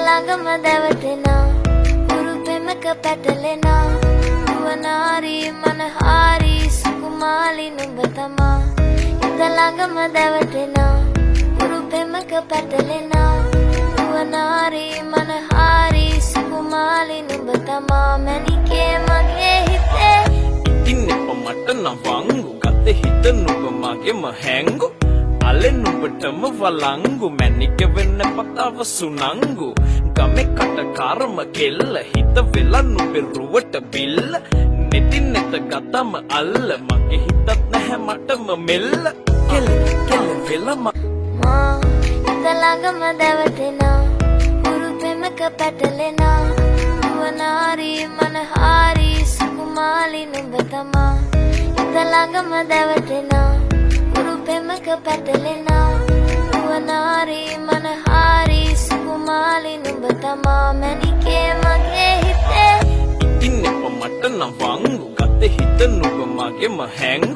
ළඟම දැවටෙනා උරු පෙමක පැටලෙනා නුවනාරි මනහාරි සුකුමාලි නුඹ තමා හිත ළඟම දැවටෙනා උරු පෙමක පැටලෙනා නුවනාරි මනහාරි සුකුමාලි නුඹ තමා මැනිකේ මගේ හිතේ ඉන්නේ පමට නවංගු ගත හිත නුඹ මගේම හැංගු අලෙ නුඹටම වලංගු මැනික වෙන්න පතාව සුනංගු ගමේ කට කාරම කෙල්ල හිත වෙලා නුඹේ රුවට බිල්ල නෙති නෙත ගතම අල්ල මගේ හිතත් නැහැ මටම මෙල්ල කෙල කෙල වෙලා මා හිත ළඟම දැවටෙනා උරු පෙමක පැටලෙනා නුවනාරි මනහාරි සුකුමාලි නුඹ තමා හිත ළඟම දැවටෙනා උරු පෙමක පැටලෙනා නුවනාරි මනහාරි සුකුමාලි නුඹ තමා මැනිකේ මගේ හිතේ ඉන්නේ පමට නවංගු ගත හිත නුඹ මගේම හැංගු